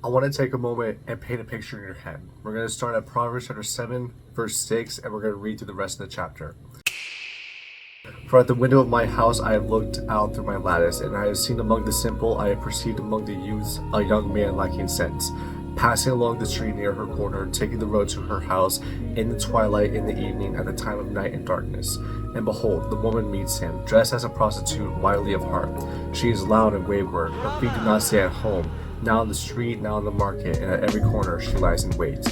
I want to take a moment and paint a picture in your head. We're going to start at Proverbs chapter 7, verse 6, and we're going to read through the rest of the chapter. For at the window of my house I have looked out through my lattice, and I have seen among the simple, I have perceived among the youths a young man lacking sense, passing along the street near her corner, taking the road to her house, in the twilight, in the evening, at the time of night and darkness. And behold, the woman meets him, dressed as a prostitute, wily of heart. She is loud and wayward, her feet do not stay at home. Now in the street, now in the market, and at every corner she lies in wait.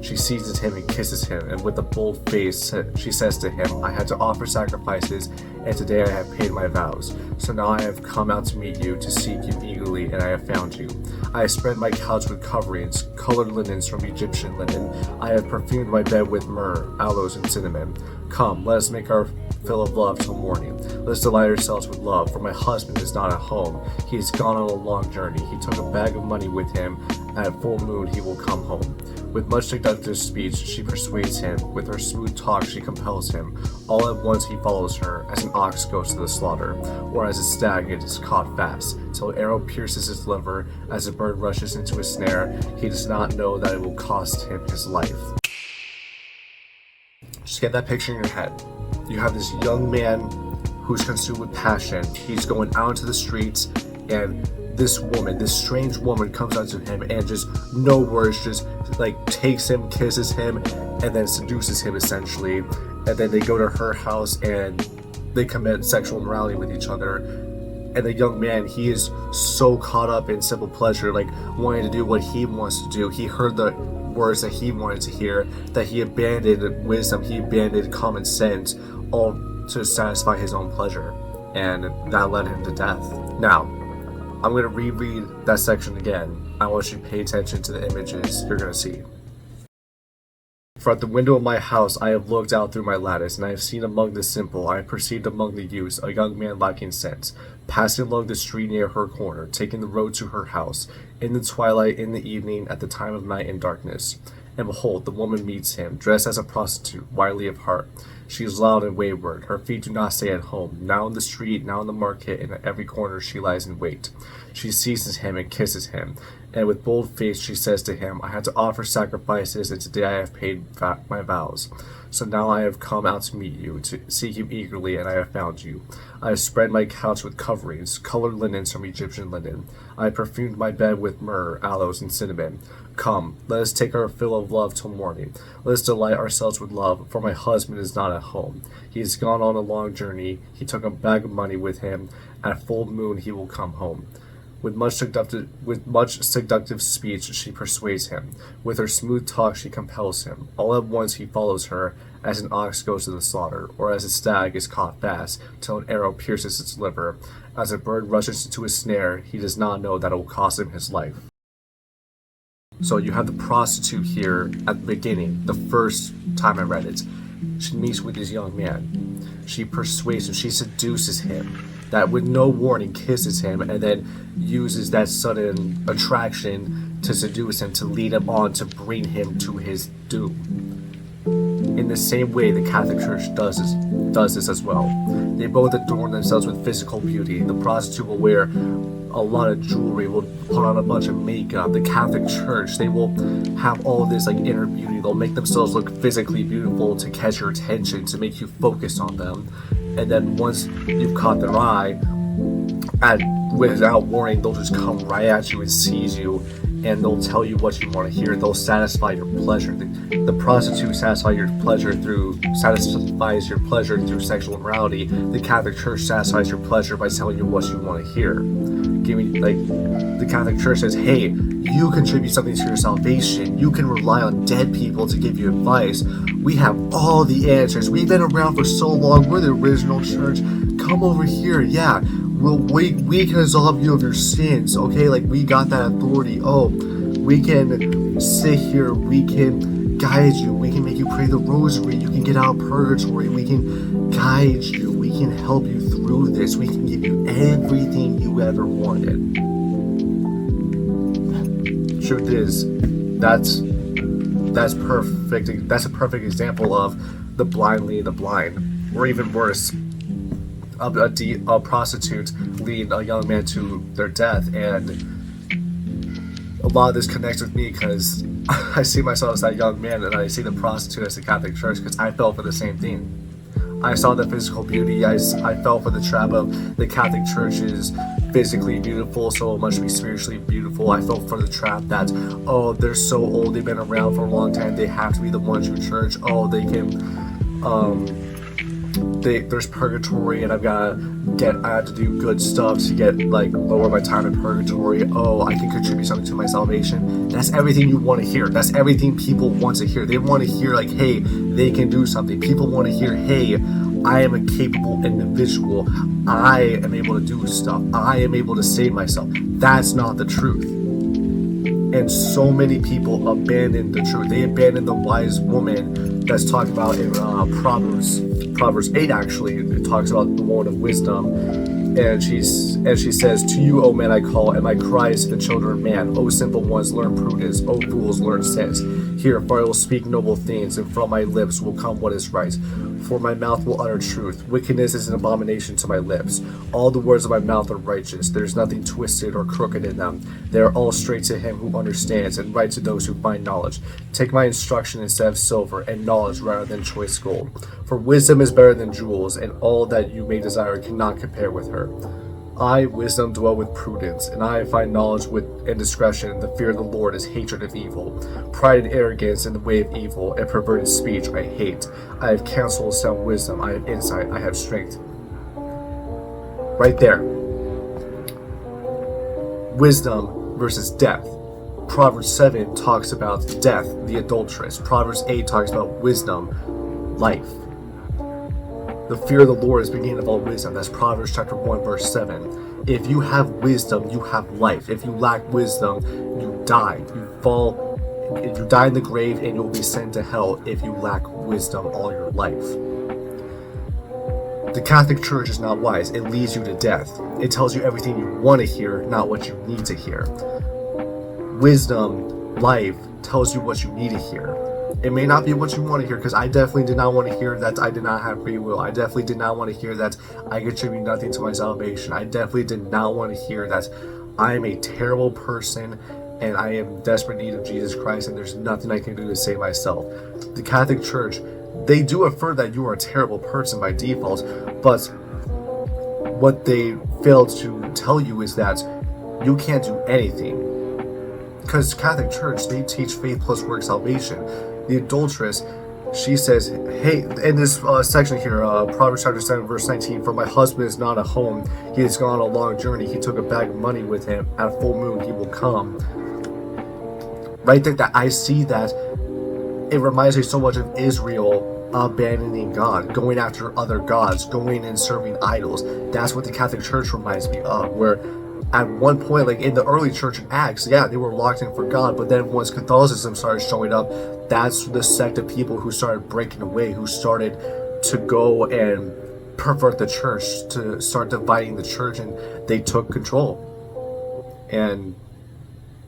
She seizes him and kisses him, and with a bold face she says to him, I had to offer sacrifices, and today I have paid my vows. So now I have come out to meet you, to seek you eagerly, and I have found you. I have spread my couch with coverings, colored linens from Egyptian linen. I have perfumed my bed with myrrh, aloes, and cinnamon. Come, let us make our fill of love till morning. Let us delight ourselves with love, for my husband is not at home. He has gone on a long journey. He took a bag of money with him. At full moon he will come home. With much seductive speech she persuades him. With her smooth talk she compels him. All at once he follows her, as an ox goes to the slaughter, or as a stag it is caught fast, till an arrow pierces his liver, as a bird rushes into a snare. He does not know that it will cost him his life. Just get that picture in your head. You have this young man who's consumed with passion. He's going out into the streets, and this woman, this strange woman, comes out to him and just no words, just like takes him, kisses him, and then seduces him essentially. And then they go to her house and they commit sexual immorality with each other. And the young man, he is so caught up in simple pleasure, like wanting to do what he wants to do. He heard the words that he wanted to hear, that he abandoned wisdom, he abandoned common sense, all to satisfy his own pleasure. And that led him to death. Now, I'm going to reread that section again. I want you to pay attention to the images you're going to see. For at the window of my house I have looked out through my lattice, and I have seen among the simple, I have perceived among the youths a young man lacking sense, passing along the street near her corner, taking the road to her house, in the twilight, in the evening, at the time of night and darkness. And behold, the woman meets him, dressed as a prostitute, wily of heart. She is loud and wayward, her feet do not stay at home. Now in the street, now in the market, and at every corner she lies in wait. She seizes him and kisses him, and with bold face she says to him, I had to offer sacrifices, and today I have paid my vows. So now I have come out to meet you, to seek you eagerly, and I have found you. I have spread my couch with coverings, colored linens from Egyptian linen. I have perfumed my bed with myrrh, aloes, and cinnamon. Come, let us take our fill of love till morning. Let us delight ourselves with love, for my husband is not at home. He has gone on a long journey. He took a bag of money with him. At full moon he will come home. With much seductive speech she persuades him. With her smooth talk she compels him. All at once he follows her, as an ox goes to the slaughter, or as a stag is caught fast, till an arrow pierces its liver. As a bird rushes into a snare, he does not know that it will cost him his life. So you have the prostitute here at the beginning, the first time I read it. She meets with this young man. She persuades him, she seduces him, that with no warning kisses him, and then uses that sudden attraction to seduce him, to lead him on, to bring him to his doom. In the same way the Catholic Church does this as well. They both adorn themselves with physical beauty. The prostitute will wear a lot of jewelry, will put on a bunch of makeup. The Catholic Church, they will have all this like inner beauty. They'll make themselves look physically beautiful to catch your attention, to make you focus on them. And then once you've caught their eye, without warning, they'll just come right at you and seize you, and they'll tell you what you want to hear. They'll satisfy your pleasure. The prostitute satisfies your pleasure through sexual immorality. The Catholic Church satisfies your pleasure by telling you what you want to hear. The Catholic Church says, hey, you contribute something to your salvation. You can rely on dead people to give you advice. We have all the answers. We've been around for so long. We're the original church. Come over here. Yeah, we can absolve you of your sins. Okay, like we got that authority. Oh, we can sit here. We can guide you. We can make you pray the rosary. You can get out of purgatory. We can guide you. We can help you through this. We can give you everything you ever wanted. Truth is, that's perfect. That's a perfect example of the blind leading the blind, or even worse, a prostitute leading a young man to their death. And a lot of this connects with me because I see myself as that young man, and I see the prostitute as the Catholic Church because I fell for the same thing. I saw the physical beauty. I fell for the trap of the Catholic Church is physically beautiful, so it must be spiritually beautiful. I fell for the trap that, oh, they're so old, they've been around for a long time, they have to be the one true church. Oh, they can, there's purgatory, and I have to do good stuff to get, like, lower my time in purgatory. Oh, I can contribute something to my salvation. That's everything you want to hear. That's everything people want to hear. They want to hear, like, hey, they can do something. People want to hear, hey, I am a capable individual. I am able to do stuff. I am able to save myself. That's not the truth. And so many people abandon the truth. They abandon the wise woman that's talked about in Proverbs 8, actually. It talks about the woman of wisdom. And she says, to you, O men, I call, and my cries to the children of man. O simple ones, learn prudence. O fools, learn sense. Hear, for I will speak noble things, and from my lips will come what is right. For my mouth will utter truth. Wickedness is an abomination to my lips. All the words of my mouth are righteous. There is nothing twisted or crooked in them. They are all straight to him who understands, and right to those who find knowledge. Take my instruction instead of silver, and knowledge rather than choice gold. For wisdom is better than jewels, and all that you may desire cannot compare with her. I, wisdom, dwell with prudence, and I find knowledge and discretion. The fear of the Lord is hatred of evil. Pride and arrogance in the way of evil, and perverted speech I hate. I have counsel, sound wisdom. I have insight. I have strength. Right there. Wisdom versus death. Proverbs 7 talks about death, the adulteress. Proverbs 8 talks about wisdom, life. The fear of the Lord is the beginning of all wisdom. That's Proverbs chapter 1, verse 7. If you have wisdom, you have life. If you lack wisdom, you die. You die in the grave, and you'll be sent to hell if you lack wisdom all your life. The Catholic Church is not wise. It leads you to death. It tells you everything you want to hear, not what you need to hear. Wisdom, life, tells you what you need to hear. It may not be what you want to hear, because I definitely did not want to hear that I did not have free will. I definitely did not want to hear that I contribute nothing to my salvation. I definitely did not want to hear that I am a terrible person and I am in desperate need of Jesus Christ and there's nothing I can do to save myself. The Catholic Church, they do affirm that you are a terrible person by default, but what they fail to tell you is that you can't do anything. Because Catholic Church, they teach faith plus work salvation. The adulteress, she says, hey, in this section here, Proverbs chapter 7, verse 19, for my husband is not at home. He has gone on a long journey. He took a bag of money with him. At full moon, he will come. Right there, that I see that it reminds me so much of Israel abandoning God, going after other gods, going and serving idols. That's what the Catholic Church reminds me of, where at one point, like in the early church in Acts, yeah, they were locked in for God, but then once Catholicism started showing up, that's the sect of people who started breaking away, who started to go and pervert the church, to start dividing the church, and they took control. And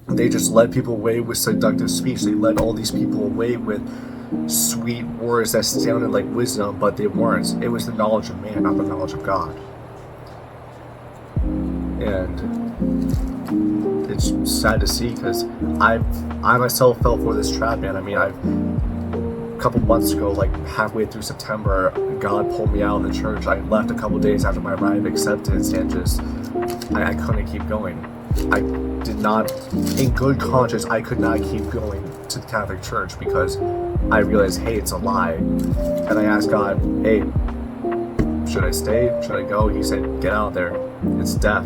they just led people away with seductive speech. They led all these people away with sweet words that sounded like wisdom, but they weren't. It was the knowledge of man, not the knowledge of God. And it's sad to see, because I myself fell for this trap, man. I mean, a couple months ago, like halfway through September, God pulled me out of the church. I left a couple days after my rite of acceptance, and just I couldn't keep going. I did not, in good conscience, I could not keep going to the Catholic Church, because I realized, hey, it's a lie. And I asked God, hey, should I stay? Should I go? He said, get out of there. It's death.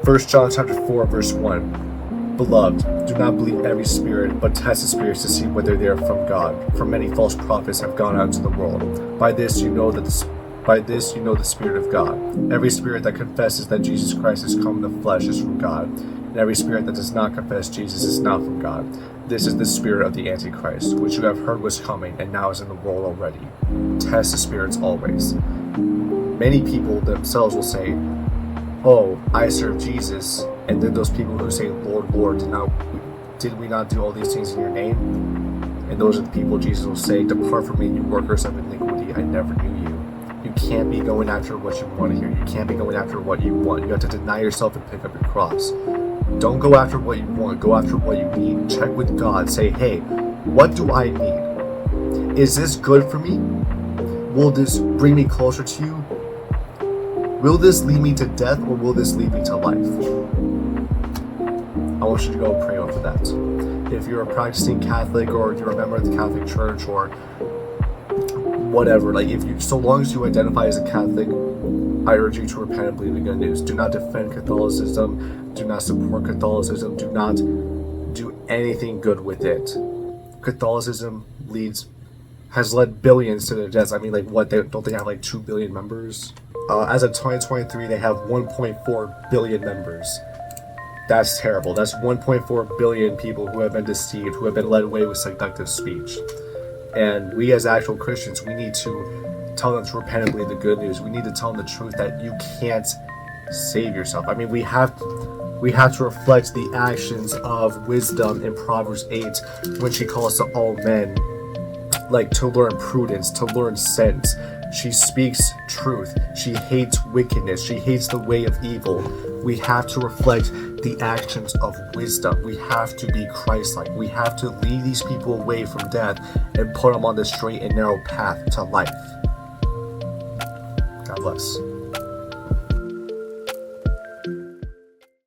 1 John chapter 4, verse 1. Beloved, do not believe every spirit, but test the spirits to see whether they are from God. For many false prophets have gone out into the world. By this you know the Spirit of God. Every spirit that confesses that Jesus Christ has come in the flesh is from God, and every spirit that does not confess Jesus is not from God. This is the spirit of the Antichrist, which you have heard was coming and now is in the world already. Test the spirits always. Many people themselves will say, oh, I serve Jesus, and then those people who say, Lord, Lord, did we not do all these things in your name? And those are the people Jesus will say, depart from me, you workers of iniquity, I never knew you. You can't be going after what you want to hear. You can't be going after what you want. You have to deny yourself and pick up your cross. Don't go after what you want, go after what you need. Check with God. Say, hey, what do I need? Is this good for me? Will this bring me closer to you? Will this lead me to death, or will this lead me to life? I want you to go pray over that. If you're a practicing Catholic, or you're a member of the Catholic Church, or whatever, like if you, so long as you identify as a Catholic, I urge you to repent and believe the good news. Do not defend Catholicism. Do not support Catholicism. Do not do anything good with it. Catholicism has led billions to their deaths. I mean, like, what? Don't they have like 2 billion members? As of 2023, they have 1.4 billion members. That's terrible. That's 1.4 billion people who have been deceived, who have been led away with seductive speech. And we as actual Christians, we need to tell them to repent and believe the good news. We need to tell them the truth that you can't save yourself. I mean, we have to reflect the actions of wisdom in Proverbs 8 when she calls to all men, like, to learn prudence, to learn sense. She speaks truth. She hates wickedness. She hates the way of evil. We have to reflect the actions of wisdom. We have to be Christ-like. We have to lead these people away from death and put them on the straight and narrow path to life. God bless.